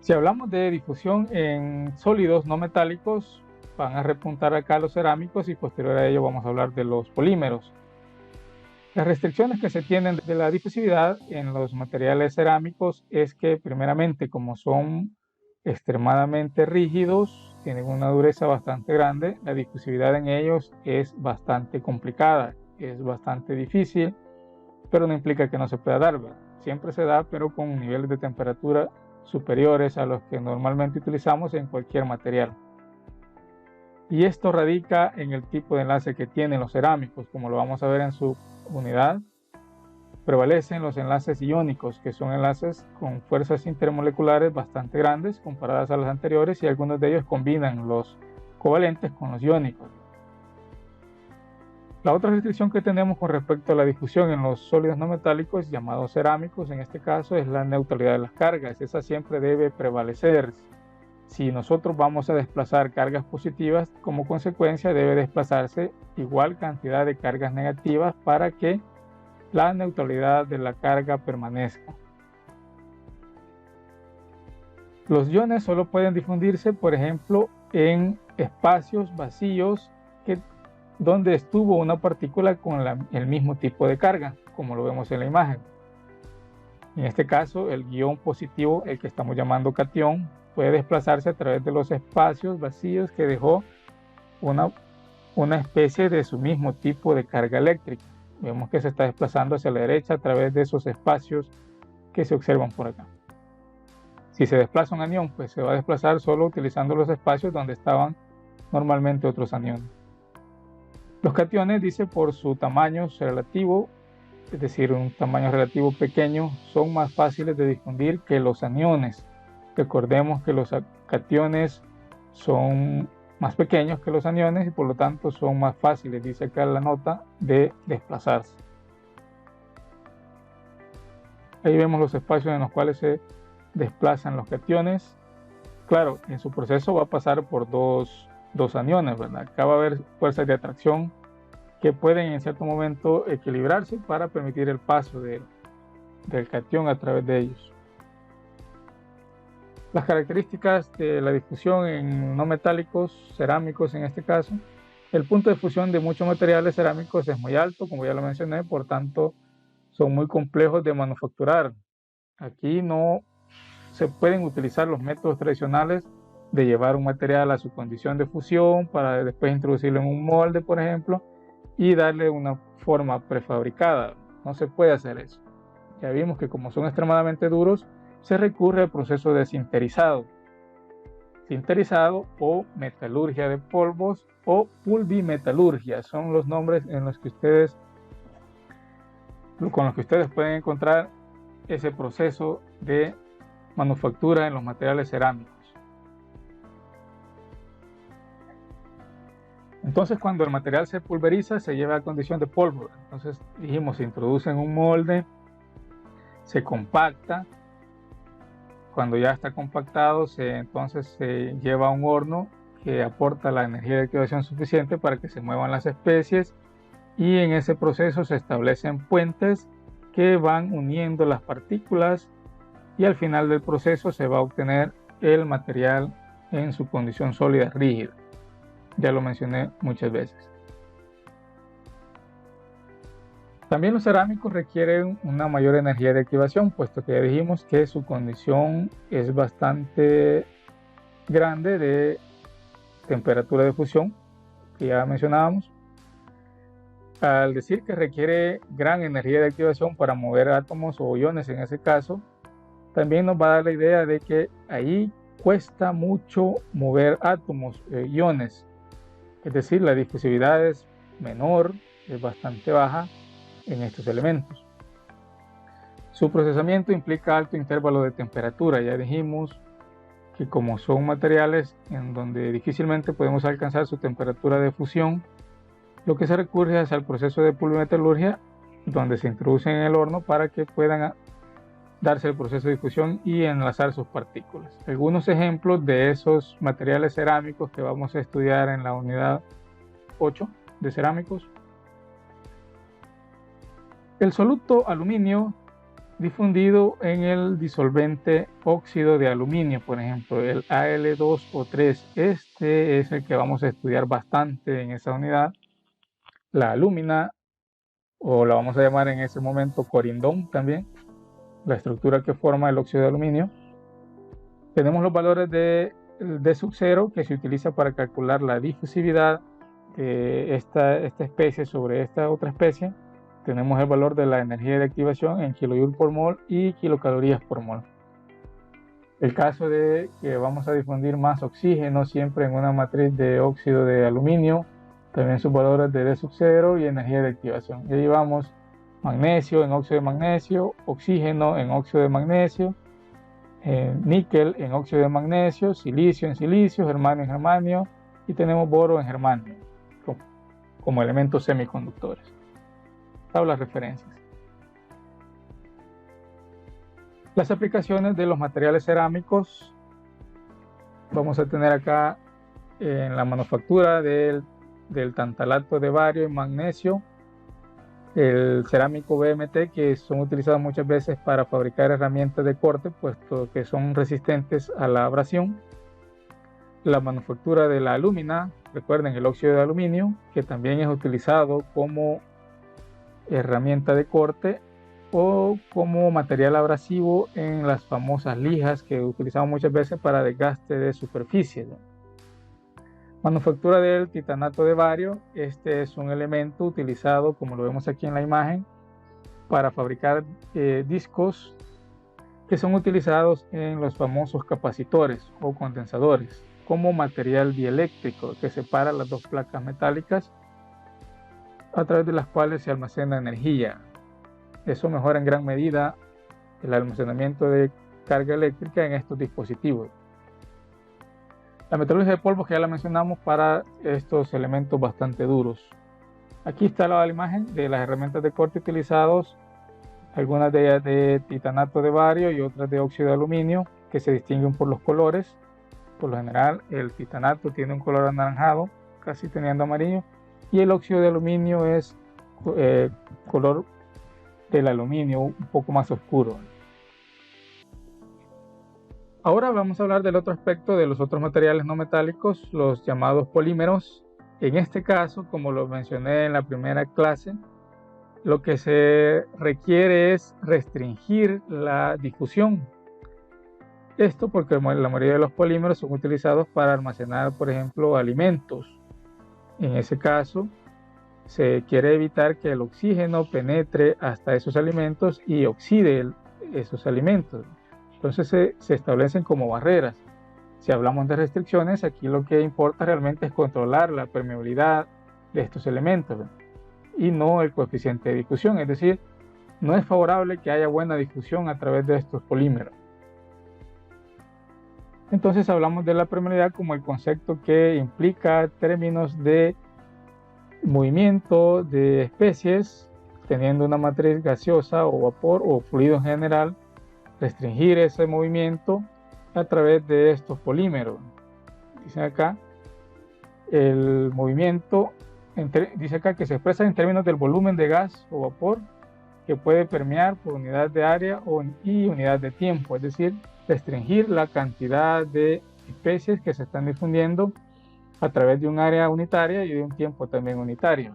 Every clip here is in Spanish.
Si hablamos de difusión en sólidos no metálicos, van a repuntar acá los cerámicos y posterior a ello vamos a hablar de los polímeros. Las restricciones que se tienen de la difusividad en los materiales cerámicos es que primeramente, como son extremadamente rígidos, tienen una dureza bastante grande, la difusividad en ellos es bastante complicada, es bastante difícil, pero no implica que no se pueda dar, ¿verdad? Siempre se da, pero con niveles de temperatura superiores a los que normalmente utilizamos en cualquier material. Y esto radica en el tipo de enlace que tienen los cerámicos, como lo vamos a ver en su unidad. Prevalecen los enlaces iónicos, que son enlaces con fuerzas intermoleculares bastante grandes comparadas a las anteriores, y algunos de ellos combinan los covalentes con los iónicos. La otra restricción que tenemos con respecto a la difusión en los sólidos no metálicos, llamados cerámicos en este caso, es la neutralidad de las cargas. Esa siempre debe prevalecer. Si nosotros vamos a desplazar cargas positivas, como consecuencia debe desplazarse igual cantidad de cargas negativas para que la neutralidad de la carga permanezca. Los iones solo pueden difundirse, por ejemplo, en espacios vacíos donde estuvo una partícula con el mismo tipo de carga, como lo vemos en la imagen. En este caso, el ion positivo, el que estamos llamando catión, puede desplazarse a través de los espacios vacíos que dejó una especie de su mismo tipo de carga eléctrica. Vemos que se está desplazando hacia la derecha a través de esos espacios que se observan por acá. Si se desplaza un anión, pues se va a desplazar solo utilizando los espacios donde estaban normalmente otros aniones. Los cationes, dice, por su tamaño relativo, es decir, un tamaño relativo pequeño, son más fáciles de difundir que los aniones. Recordemos que los cationes son más pequeños que los aniones y por lo tanto son más fáciles, dice acá la nota, de desplazarse. Ahí vemos los espacios en los cuales se desplazan los cationes. Claro, en su proceso va a pasar por dos aniones, ¿verdad? Acá va a haber fuerzas de atracción que pueden en cierto momento equilibrarse para permitir el paso del catión a través de ellos. Las características de la difusión en no metálicos, cerámicos en este caso: el punto de fusión de muchos materiales cerámicos es muy alto, como ya lo mencioné, por tanto son muy complejos de manufacturar. Aquí no se pueden utilizar los métodos tradicionales de llevar un material a su condición de fusión para después introducirlo en un molde, por ejemplo, y darle una forma prefabricada. No se puede hacer eso. Ya vimos que como son extremadamente duros, se recurre al proceso de sinterizado o metalurgia de polvos o pulvimetalurgia. Son los nombres con los que ustedes pueden encontrar ese proceso de manufactura en los materiales cerámicos. Entonces, cuando el material se pulveriza, se lleva a condición de polvo. Entonces, dijimos, se introduce en un molde, se compacta. Cuando ya está compactado, entonces se lleva a un horno que aporta la energía de activación suficiente para que se muevan las especies, y en ese proceso se establecen puentes que van uniendo las partículas, y al final del proceso se va a obtener el material en su condición sólida rígida. Ya lo mencioné muchas veces. También los cerámicos requieren una mayor energía de activación, puesto que ya dijimos que su condición es bastante grande de temperatura de fusión, que ya mencionábamos. Al decir que requiere gran energía de activación para mover átomos o iones en ese caso, también nos va a dar la idea de que ahí cuesta mucho mover átomos, iones. Es decir, la difusividad es menor, es bastante baja en estos elementos. Su procesamiento implica alto intervalo de temperatura. Ya dijimos que como son materiales en donde difícilmente podemos alcanzar su temperatura de fusión, lo que se recurre es al proceso de pulvimetalurgia, donde se introducen en el horno para que puedan darse el proceso de fusión y enlazar sus partículas. Algunos ejemplos de esos materiales cerámicos que vamos a estudiar en la unidad 8 de cerámicos: el soluto aluminio difundido en el disolvente óxido de aluminio, por ejemplo, el Al2O3. Este es el que vamos a estudiar bastante en esa unidad. La alúmina, o la vamos a llamar en ese momento corindón también, la estructura que forma el óxido de aluminio. Tenemos los valores de sub0 que se utiliza para calcular la difusividad de esta especie sobre esta otra especie. Tenemos el valor de la energía de activación en kilojoule por mol y kilocalorías por mol. El caso de que vamos a difundir más oxígeno siempre en una matriz de óxido de aluminio, también sus valores de D sub 0 y energía de activación. Y ahí vamos magnesio en óxido de magnesio, oxígeno en óxido de magnesio, níquel en óxido de magnesio, silicio en silicio, germanio en germanio, y tenemos boro en germanio como elementos semiconductores. Tablas referencias. Las aplicaciones de los materiales cerámicos. Vamos a tener acá en la manufactura del tantalato de bario y magnesio, el cerámico BMT, que son utilizados muchas veces para fabricar herramientas de corte, puesto que son resistentes a la abrasión. La manufactura de la alúmina, recuerden el óxido de aluminio, que también es utilizado como herramienta de corte o como material abrasivo en las famosas lijas que utilizamos muchas veces para desgaste de superficies. Manufactura del titanato de bario. Este es un elemento utilizado, como lo vemos aquí en la imagen, para fabricar discos que son utilizados en los famosos capacitores o condensadores como material dieléctrico que separa las dos placas metálicas a través de las cuales se almacena energía. Eso mejora en gran medida el almacenamiento de carga eléctrica en estos dispositivos. La metalurgia de polvo, que ya la mencionamos, para estos elementos bastante duros. Aquí está la imagen de las herramientas de corte utilizados, algunas de ellas de titanato de bario y otras de óxido de aluminio, que se distinguen por los colores. Por lo general el titanato tiene un color anaranjado, casi teniendo amarillo, y el óxido de aluminio es color del aluminio un poco más oscuro. Ahora vamos a hablar del otro aspecto de los otros materiales no metálicos, los llamados polímeros. En este caso, como lo mencioné en la primera clase, lo que se requiere es restringir la difusión. Esto porque la mayoría de los polímeros son utilizados para almacenar, por ejemplo, alimentos. En ese caso, se quiere evitar que el oxígeno penetre hasta esos alimentos y oxide esos alimentos. Entonces se establecen como barreras. Si hablamos de restricciones, aquí lo que importa realmente es controlar la permeabilidad de estos elementos y no el coeficiente de difusión. Es decir, no es favorable que haya buena difusión a través de estos polímeros. Entonces hablamos de la permeabilidad como el concepto que implica términos de movimiento de especies teniendo una matriz gaseosa o vapor o fluido en general, restringir ese movimiento a través de estos polímeros. Dicen acá, el movimiento, dice acá que se expresa en términos del volumen de gas o vapor que puede permear por unidad de área y unidad de tiempo, es decir, restringir la cantidad de especies que se están difundiendo a través de un área unitaria y de un tiempo también unitario.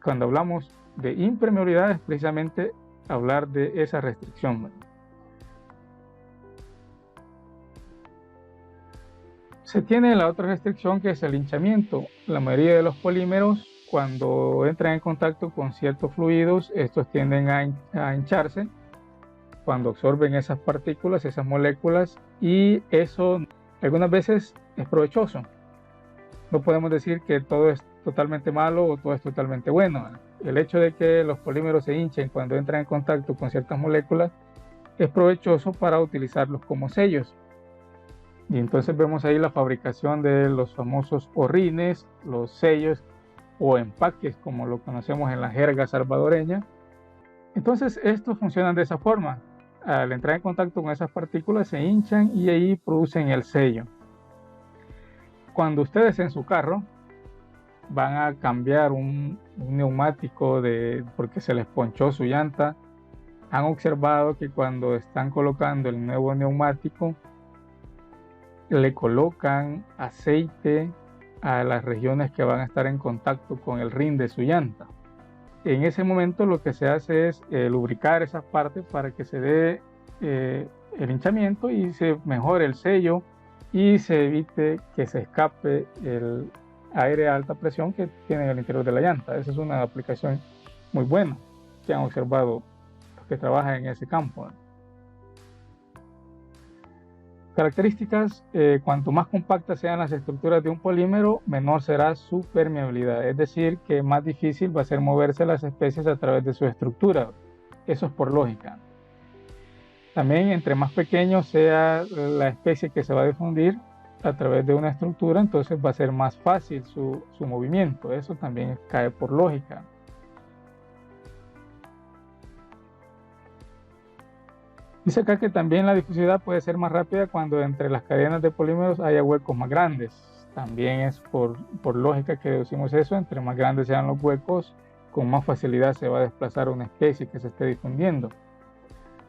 Cuando hablamos de impermeabilidad es precisamente hablar de esa restricción. Se tiene la otra restricción, que es el hinchamiento. La mayoría de los polímeros, cuando entran en contacto con ciertos fluidos, estos tienden a hincharse cuando absorben esas partículas, esas moléculas, y eso algunas veces es provechoso. No podemos decir que todo es totalmente malo o todo es totalmente bueno. El hecho de que los polímeros se hinchen cuando entran en contacto con ciertas moléculas es provechoso para utilizarlos como sellos. Y entonces vemos ahí la fabricación de los famosos horrines, los sellos o empaques, como lo conocemos en la jerga salvadoreña. Entonces estos funcionan de esa forma. Al entrar en contacto con esas partículas se hinchan y ahí producen el sello. Cuando ustedes en su carro van a cambiar un neumático porque se les ponchó su llanta, han observado que cuando están colocando el nuevo neumático, le colocan aceite a las regiones que van a estar en contacto con el rin de su llanta. En ese momento lo que se hace es lubricar esas partes para que se dé el hinchamiento y se mejore el sello y se evite que se escape el aire a alta presión que tiene en el interior de la llanta. Esa es una aplicación muy buena que han observado los que trabajan en ese campo. Características: cuanto más compactas sean las estructuras de un polímero, menor será su permeabilidad, es decir, que más difícil va a ser moverse las especies a través de su estructura. Eso es por lógica. También, entre más pequeño sea la especie que se va a difundir a través de una estructura, entonces va a ser más fácil su movimiento. Eso también cae por lógica. Dice acá que también la difusividad puede ser más rápida cuando entre las cadenas de polímeros haya huecos más grandes. También es por lógica que deducimos eso. Entre más grandes sean los huecos, con más facilidad se va a desplazar una especie que se esté difundiendo.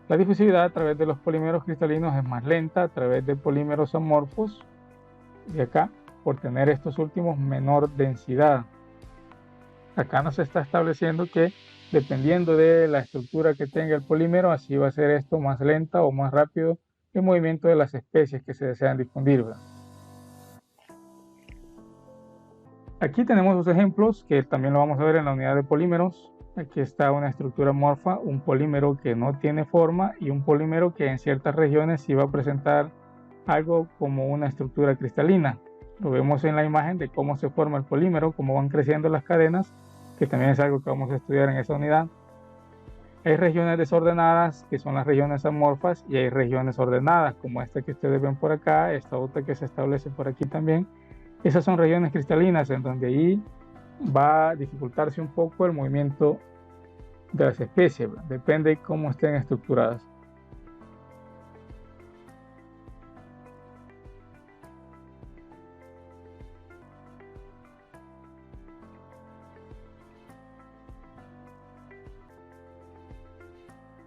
La difusividad a través de los polímeros cristalinos es más lenta a través de polímeros amorfos. Y acá, por tener estos últimos menor densidad. Acá nos está estableciendo que dependiendo de la estructura que tenga el polímero, así va a ser esto más lenta o más rápido el movimiento de las especies que se desean difundir, ¿verdad? Aquí tenemos dos ejemplos que también lo vamos a ver en la unidad de polímeros. Aquí está una estructura amorfa, un polímero que no tiene forma y un polímero que en ciertas regiones sí va a presentar algo como una estructura cristalina. Lo vemos en la imagen de cómo se forma el polímero, cómo van creciendo las cadenas, que también es algo que vamos a estudiar en esa unidad. Hay regiones desordenadas, que son las regiones amorfas, y hay regiones ordenadas, como esta que ustedes ven por acá, esta otra que se establece por aquí también. Esas son regiones cristalinas, en donde ahí va a dificultarse un poco el movimiento de las especies, ¿verdad? Depende de cómo estén estructuradas.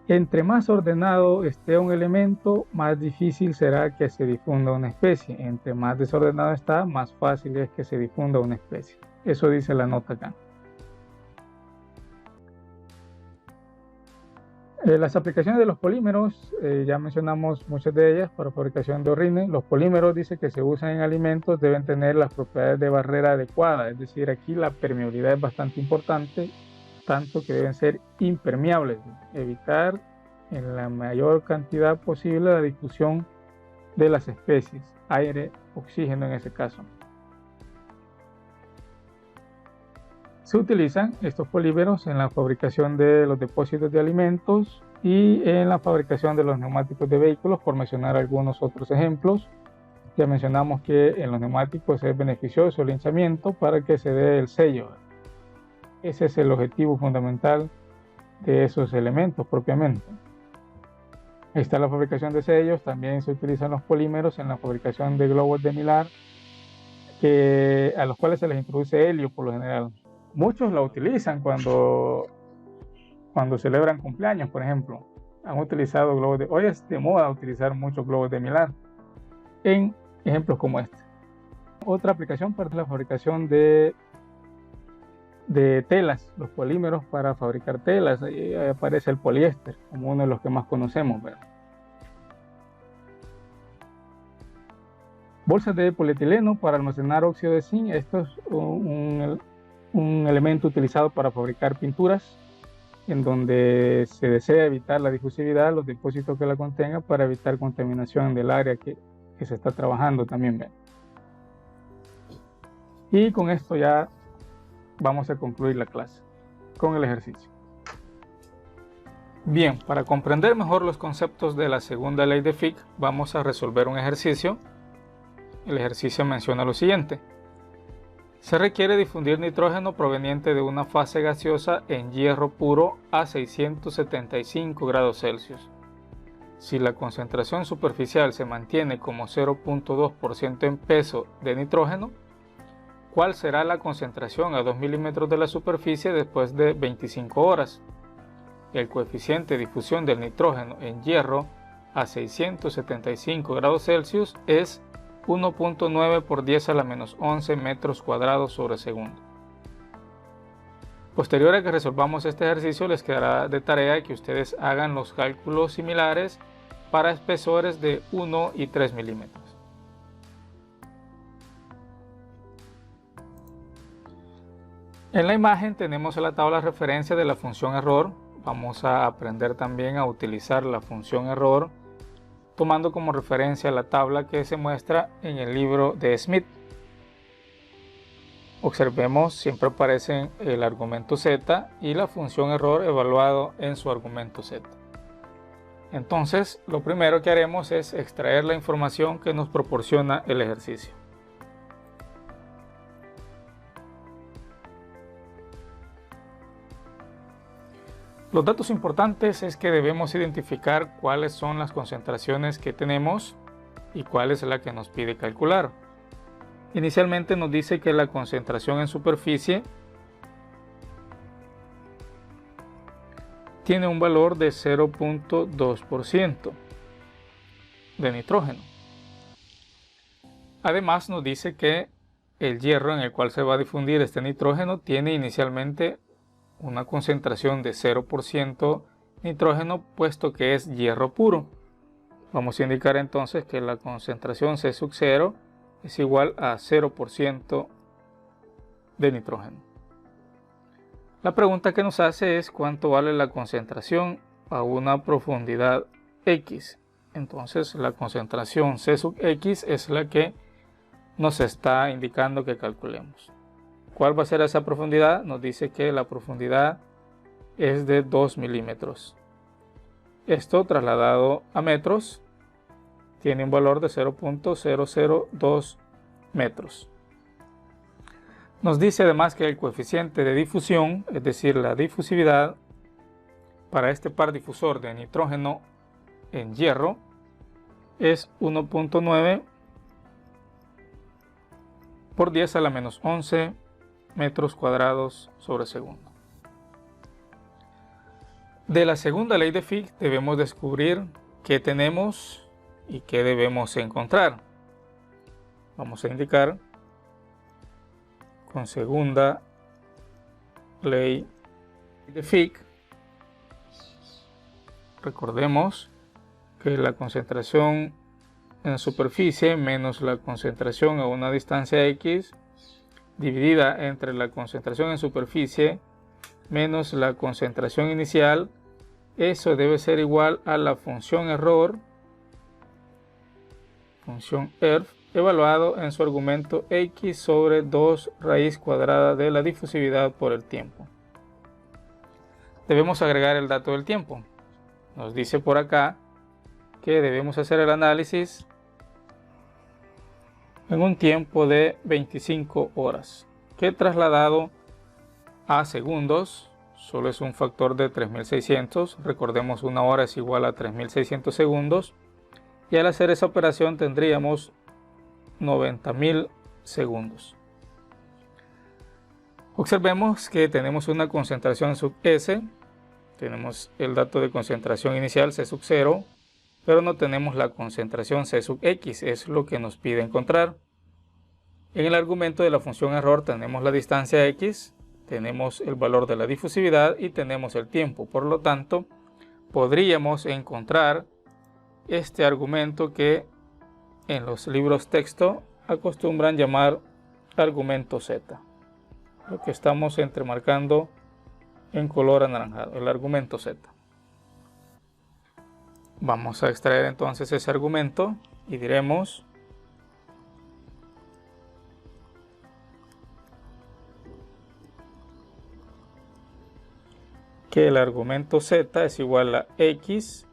Entre más ordenado esté un elemento, más difícil será que se difunda una especie. Entre más desordenado está, más fácil es que se difunda una especie. Eso dice la nota acá. Las aplicaciones de los polímeros, ya mencionamos muchas de ellas para fabricación de orines. Los polímeros, dice que se usan en alimentos, deben tener las propiedades de barrera adecuadas. Es decir, aquí la permeabilidad es bastante importante, tanto que deben ser impermeables, evitar en la mayor cantidad posible la difusión de las especies, aire, oxígeno en ese caso. Se utilizan estos polímeros en la fabricación de los depósitos de alimentos y en la fabricación de los neumáticos de vehículos, por mencionar algunos otros ejemplos. Ya mencionamos que en los neumáticos es beneficioso el hinchamiento para que se dé el sello. Ese es el objetivo fundamental de esos elementos propiamente. Ahí está la fabricación de sellos. También se utilizan los polímeros en la fabricación de globos de Millar, a los cuales se les introduce helio por lo general. Muchos la utilizan cuando celebran cumpleaños, por ejemplo. Han utilizado globos de... Hoy es de moda utilizar muchos globos de Millar en ejemplos como este. Otra aplicación para la fabricación de telas, los polímeros para fabricar telas. Ahí aparece el poliéster como uno de los que más conocemos, ¿verdad? Bolsas de polietileno para almacenar óxido de zinc. Esto es un elemento utilizado para fabricar pinturas, en donde se desea evitar la difusividad, los depósitos que la contengan, para evitar contaminación del área que se está trabajando también, ¿verdad? Y con esto ya vamos a concluir la clase con el ejercicio. Bien, para comprender mejor los conceptos de la segunda ley de Fick, vamos a resolver un ejercicio. El ejercicio menciona lo siguiente: se requiere difundir nitrógeno proveniente de una fase gaseosa en hierro puro a 675 grados Celsius. Si la concentración superficial se mantiene como 0.2% en peso de nitrógeno, ¿cuál será la concentración a 2 milímetros de la superficie después de 25 horas? el coeficiente de difusión del nitrógeno en hierro a 675 grados Celsius es 1.9 por 10 a la menos 11 metros cuadrados sobre segundo. Posterior a que resolvamos este ejercicio, les quedará de tarea que ustedes hagan los cálculos similares para espesores de 1 y 3 milímetros. En la imagen tenemos la tabla de referencia de la función error. Vamos a aprender también a utilizar la función error tomando como referencia la tabla que se muestra en el libro de Smith. Observemos, siempre aparecen el argumento z y la función error evaluado en su argumento z. Entonces, lo primero que haremos es extraer la información que nos proporciona el ejercicio. Los datos importantes es que debemos identificar cuáles son las concentraciones que tenemos y cuál es la que nos pide calcular. Inicialmente nos dice que la concentración en superficie tiene un valor de 0.2% de nitrógeno. Además nos dice que el hierro en el cual se va a difundir este nitrógeno tiene inicialmente una concentración de 0% nitrógeno, puesto que es hierro puro. Vamos a indicar entonces que la concentración C sub 0 es igual a 0% de nitrógeno. La pregunta que nos hace es cuánto vale la concentración a una profundidad X. Entonces la concentración C sub X es la que nos está indicando que calculemos. ¿Cuál va a ser esa profundidad? Nos dice que la profundidad es de 2 milímetros. Esto trasladado a metros tiene un valor de 0.002 metros. Nos dice además que el coeficiente de difusión, es decir, la difusividad para este par difusor de nitrógeno en hierro es 1.9 por 10 a la menos 11 metros cuadrados sobre segundo. De la segunda ley de Fick debemos descubrir qué tenemos y qué debemos encontrar. Vamos a indicar con segunda ley de Fick. Recordemos que la concentración en superficie menos la concentración a una distancia X dividida entre la concentración en superficie menos la concentración inicial, eso debe ser igual a la función error, función ERF, evaluado en su argumento X sobre 2 raíz cuadrada de la difusividad por el tiempo. Debemos agregar el dato del tiempo. Nos dice por acá que debemos hacer el análisis en un tiempo de 25 horas, que trasladado a segundos solo es un factor de 3600. Recordemos, una hora es igual a 3600 segundos, y al hacer esa operación tendríamos 90.000 segundos. Observemos que tenemos una concentración sub S, tenemos el dato de concentración inicial C sub 0, pero no tenemos la concentración C sub X, es lo que nos pide encontrar. En el argumento de la función error tenemos la distancia X, tenemos el valor de la difusividad y tenemos el tiempo. Por lo tanto, podríamos encontrar este argumento que en los libros texto acostumbran llamar argumento Z, lo que estamos entremarcando en color anaranjado, el argumento Z. Vamos a extraer entonces ese argumento y diremos que el argumento Z es igual a X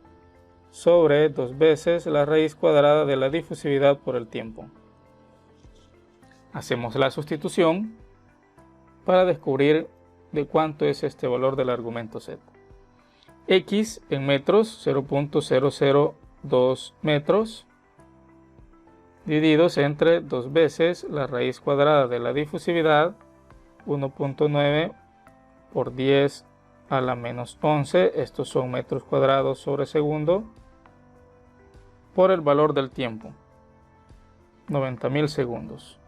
sobre 2 veces la raíz cuadrada de la difusividad por el tiempo. Hacemos la sustitución para descubrir de cuánto es este valor del argumento Z. X en metros, 0.002 metros, divididos entre 2 veces la raíz cuadrada de la difusividad, 1.9 por 10 a la menos 11, estos son metros cuadrados sobre segundo, por el valor del tiempo, 90.000 segundos.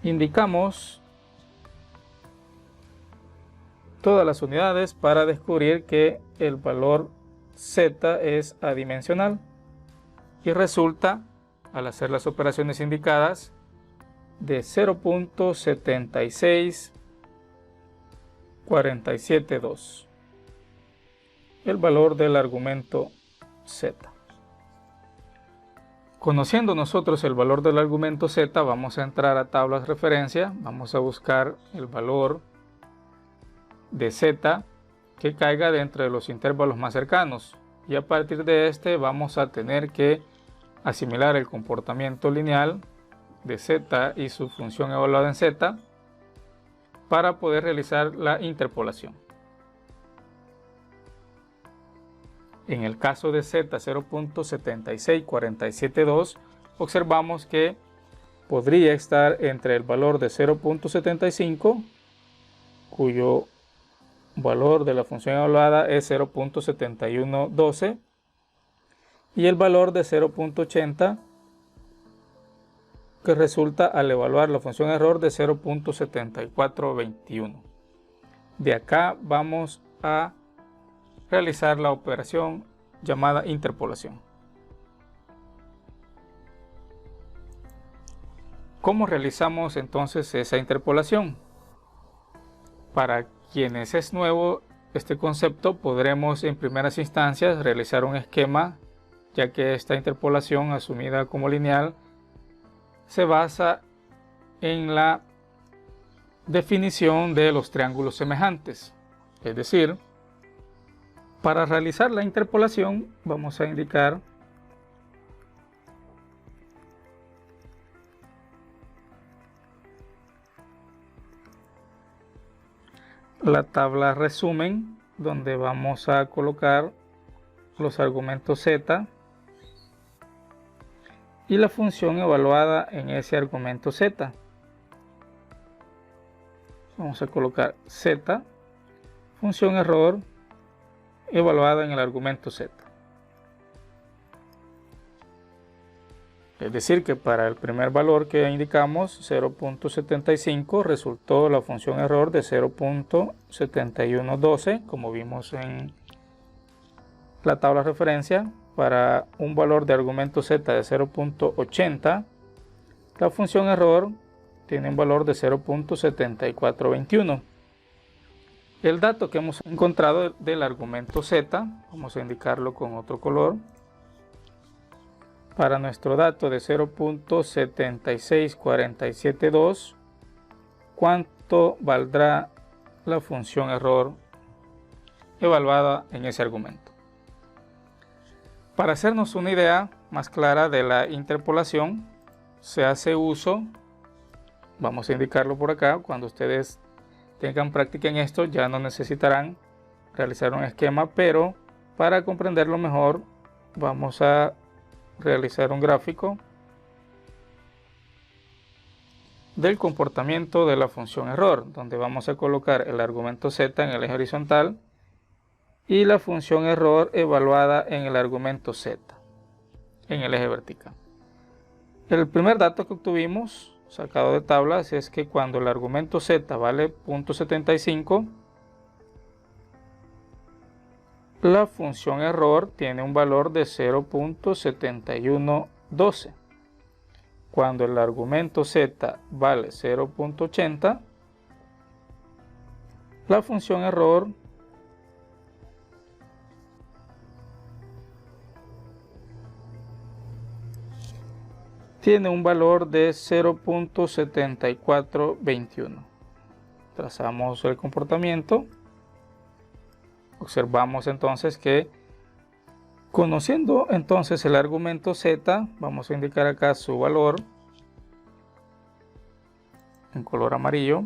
Indicamos todas las unidades para descubrir que el valor Z es adimensional y resulta, al hacer las operaciones indicadas, de 0.76472, el valor del argumento Z. Conociendo nosotros el valor del argumento Z, vamos a entrar a tablas referencia, vamos a buscar el valor de Z que caiga dentro de los intervalos más cercanos, y a partir de este vamos a tener que asimilar el comportamiento lineal de Z y su función evaluada en Z para poder realizar la interpolación. En el caso de Z 0.76472, observamos que podría estar entre el valor de 0.75, cuyo valor de la función evaluada es 0.7112, y el valor de 0.80, que resulta al evaluar la función error de 0.7421. De acá vamos a realizar la operación llamada interpolación. ¿Cómo realizamos entonces esa interpolación? Para quienes es nuevo este concepto, podremos en primeras instancias realizar un esquema, ya que esta interpolación asumida como lineal se basa en la definición de los triángulos semejantes. Es decir, para realizar la interpolación vamos a indicar la tabla resumen, donde vamos a colocar los argumentos Z y la función evaluada en ese argumento Z. Vamos a colocar Z, función error evaluada en el argumento Z. Es decir, que para el primer valor que indicamos, 0.75, resultó la función error de 0.7112, como vimos en la tabla de referencia. Para un valor de argumento Z de 0.80, la función error tiene un valor de 0.7421. El dato que hemos encontrado del argumento Z, vamos a indicarlo con otro color. Para nuestro dato de 0.76472, ¿cuánto valdrá la función error evaluada en ese argumento? Para hacernos una idea más clara de la interpolación, se hace uso, vamos a indicarlo por acá, cuando ustedes tengan práctica en esto ya no necesitarán realizar un esquema, pero para comprenderlo mejor vamos a realizar un gráfico del comportamiento de la función error, donde vamos a colocar el argumento Z en el eje horizontal y la función error evaluada en el argumento Z en el eje vertical. El primer dato que obtuvimos sacado de tablas es que cuando el argumento Z vale 0.75, la función error tiene un valor de 0.7112. Cuando el argumento Z vale 0.80, la función error tiene un valor de 0.7421. Trazamos el comportamiento. Observamos entonces que, conociendo entonces el argumento Z, vamos a indicar acá su valor en color amarillo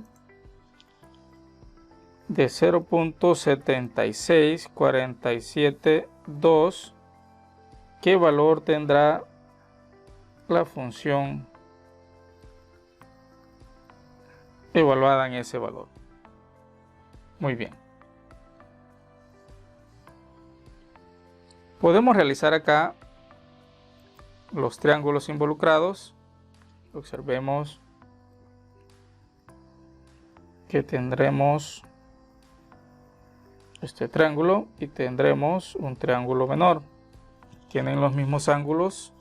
de 0.76472. ¿Qué valor tendrá la función evaluada en ese valor? Muy bien. Podemos realizar acá los triángulos involucrados. Observemos que tendremos este triángulo y tendremos un triángulo menor. Tienen los mismos ángulos,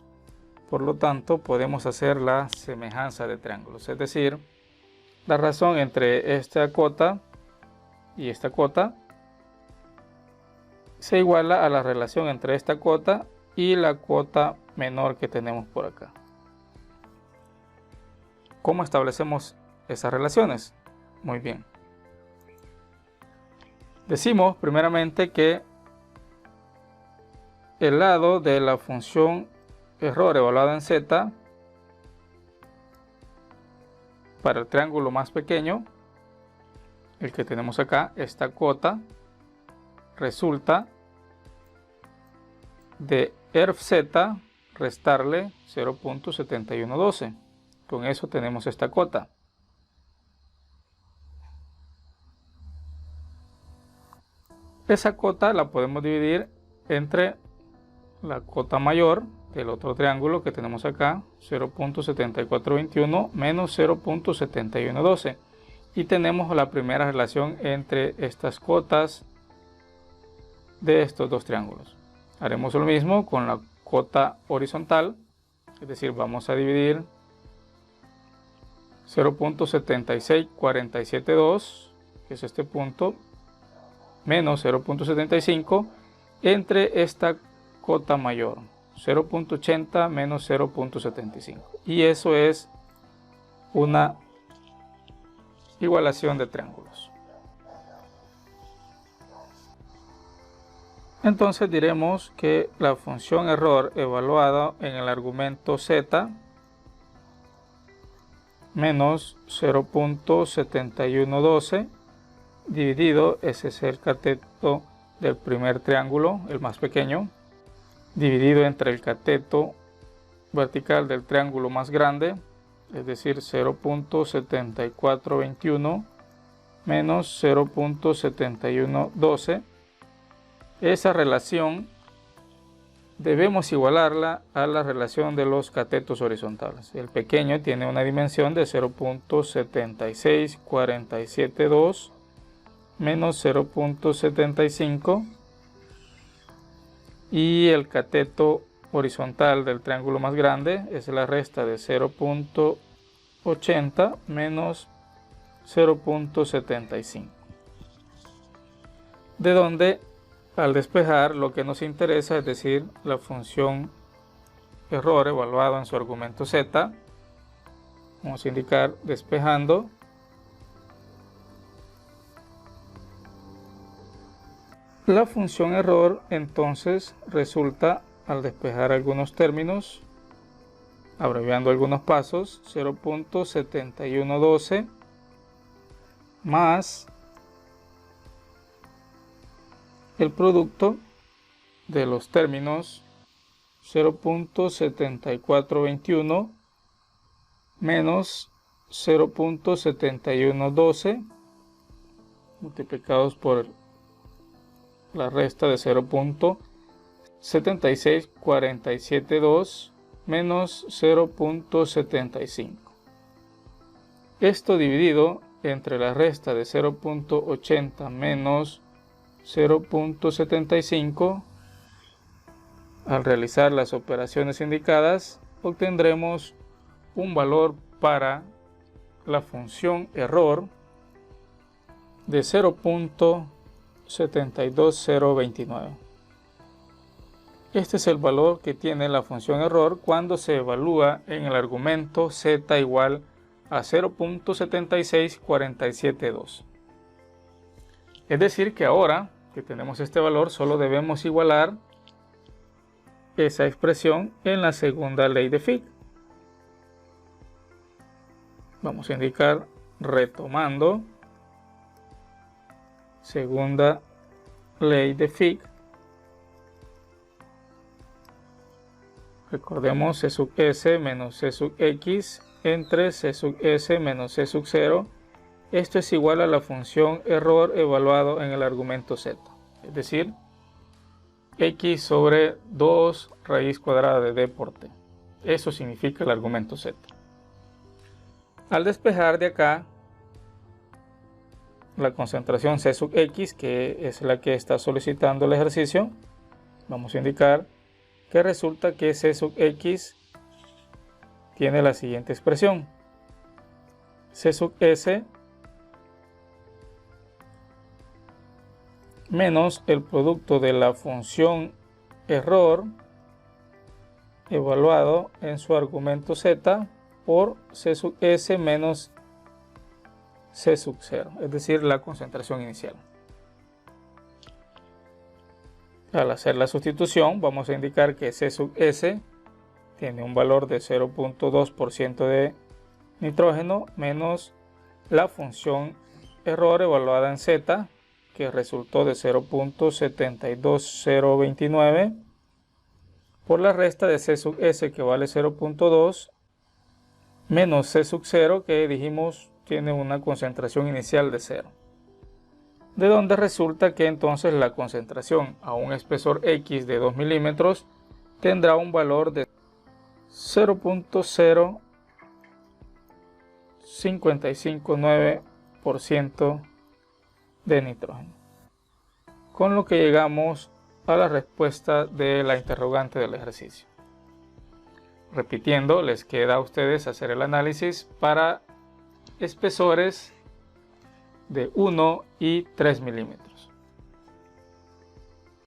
por lo tanto podemos hacer la semejanza de triángulos, es decir, la razón entre esta cota y esta cota se iguala a la relación entre esta cota y la cota menor que tenemos por acá. ¿Cómo establecemos esas relaciones? Muy bien. Decimos primeramente que el lado de la función error evaluada en z para el triángulo más pequeño, el que tenemos acá, esta cota, resulta de erf z restarle 0.7112. Con eso tenemos esta cota. Esa cota la podemos dividir entre la cota mayor del otro triángulo que tenemos acá, 0.7421 menos 0.7112. Y tenemos la primera relación entre estas cotas de estos dos triángulos. Haremos lo mismo con la cota horizontal, es decir, vamos a dividir 0.76472, que es este punto, menos 0.75 entre esta cota mayor, 0.80 menos 0.75. Y eso es una igualación de triángulos. Entonces diremos que la función error evaluada en el argumento z menos 0.7112 dividido, ese es el cateto del primer triángulo, el más pequeño, dividido entre el cateto vertical del triángulo más grande, es decir, 0.7421 menos 0.7112. Esa relación debemos igualarla a la relación de los catetos horizontales. El pequeño tiene una dimensión de 0.76472 menos 0.75 y el cateto horizontal del triángulo más grande es la resta de 0.80 menos 0.75, de donde al despejar lo que nos interesa, es decir, la función error evaluada en su argumento z, vamos a indicar despejando. La función error entonces resulta, al despejar algunos términos, abreviando algunos pasos, 0.7112 más el producto de los términos 0.7421 menos 0.7112 multiplicados por la resta de 0.76472 menos 0.75. Esto dividido entre la resta de 0.80 menos 0.75, al realizar las operaciones indicadas, obtendremos un valor para la función error de 0.72029. Este es el valor que tiene la función error cuando se evalúa en el argumento z igual a 0.76472. Es decir que ahora que tenemos este valor, solo debemos igualar esa expresión en la segunda ley de Fick. Vamos a indicar retomando segunda ley de Fick. Recordemos C sub s menos C sub x entre C sub s menos C sub 0 Esto es igual a la función error evaluado en el argumento z, es decir, x sobre 2 raíz cuadrada de d por t. Eso significa el argumento z. Al despejar de acá la concentración C sub x, que es la que está solicitando el ejercicio, vamos a indicar que resulta que C sub x tiene la siguiente expresión: C sub s menos el producto de la función error evaluado en su argumento z por C sub s menos C sub 0, es decir, la concentración inicial. Al hacer la sustitución, vamos a indicar que C sub s tiene un valor de 0.2% de nitrógeno menos la función error evaluada en z, que resultó de 0.72029, por la resta de C sub s, que vale 0.2, menos C sub 0, que dijimos tiene una concentración inicial de 0. De donde resulta que entonces la concentración a un espesor X de 2 milímetros tendrá un valor de 0.0559% de nitrógeno. Con lo que llegamos a la respuesta de la interrogante del ejercicio. Repitiendo, les queda a ustedes hacer el análisis para espesores de 1 y 3 milímetros.